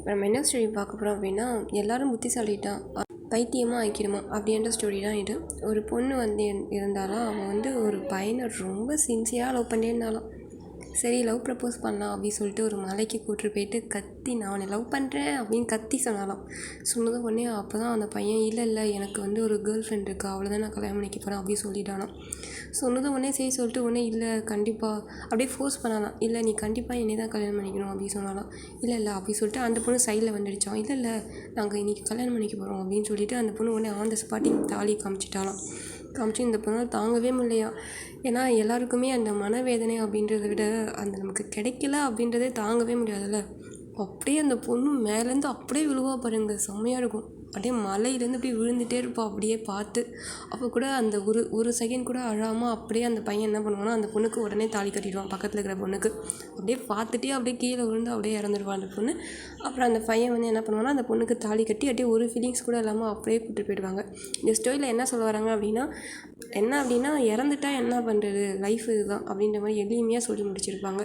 நம்ம என்ன ஸ்டோரி பார்க்க போகிறோம் அப்படின்னா, எல்லாரும் புத்திசாலிட்டான் பைத்தியமாக ஆக்கிடுமா அப்படின்ற ஸ்டோரி தான் இது. ஒரு பொண்ணு வந்து இருந்தாலும் அவன் வந்து ஒரு பையனை ரொம்ப சின்சியராக லவ் பண்ணிட்டே இருந்தாலும். சரி லவ் ப்ரப்போஸ் பண்ணலாம் அப்படின்னு சொல்லிட்டு ஒரு மலைக்கு கூட்டிட்டு போயிட்டு கத்தி நான் அவனை லவ் பண்ணுறேன் அப்படின்னு கத்தி சொன்னாலாம். சொன்னது உடனே அப்போ தான் அந்த பையன் இல்லை எனக்கு வந்து ஒரு கேர்ள் ஃப்ரெண்ட் இருக்கா, அவ்வளோதான் நான் கல்யாணம் பண்ணிக்க போகிறேன் அப்படின்னு சொல்லிட்டானான். சொன்னது உடனே சரி சொல்லிட்டு உடனே இல்லை கண்டிப்பாக அப்படியே ஃபோர்ஸ் பண்ணலாம். இல்லை நீ கண்டிப்பாக என்னை தான் கல்யாணம் பண்ணிக்கணும் அப்படின்னு சொன்னாலாம். இல்லை அப்படின்னு சொல்லிட்டு அந்த பொண்ணு சைடில் வந்துடுச்சான். இல்லை நாங்கள் இன்றைக்கி கல்யாணம் பண்ணிக்க போகிறோம் அப்படின்னு சொல்லிட்டு அந்த பொண்ணு உடனே ஆன் த ஸ்பாட்டிங் தாலி காமிச்சிட்டாலாம். காமிச்சு இந்த பொண்ணால் தாங்கவே முடியலையா. ஏன்னா எல்லாருக்குமே அந்த மனவேதனை அப்படின்றத விட அந்த நமக்கு கிடைக்கல அப்படின்றதே தாங்கவே முடியாதுல்ல. அப்படியே அந்த பொண்ணு மேலேருந்து அப்படியே விழுவா பாருங்க, செம்மையாக இருக்கும். அப்படியே மலையிலேருந்து அப்படியே விழுந்துகிட்டே இருப்பாள். அப்படியே பார்த்து அப்போ கூட அந்த ஒரு செகண்ட் கூட அழாமல் அப்படியே அந்த பையன் என்ன பண்ணுவான்னா அந்த பொண்ணுக்கு உடனே தாலி கட்டிடுவான். பக்கத்தில் இருக்கிற பொண்ணுக்கு அப்படியே பார்த்துட்டே அப்படியே கீழே விழுந்து அப்படியே இறந்துடுவான் அந்த பொண்ணு. அப்புறம் அந்த பையன் வந்து என்ன பண்ணுவான்னா அந்த பொண்ணுக்கு தாலி கட்டி அப்படியே ஒரு ஃபீலிங்ஸ் கூட இல்லாமல் அப்படியே கூப்பிட்டு போயிடுவாங்க. இந்த ஸ்டோரியில் என்ன சொல்ல வராங்க அப்படின்னா இறந்துட்டா என்ன பண்ணுறது, லைஃப் இதுதான் அப்படின்ற மாதிரி எளிமையாக சொல்லி முடிச்சிருப்பாங்க.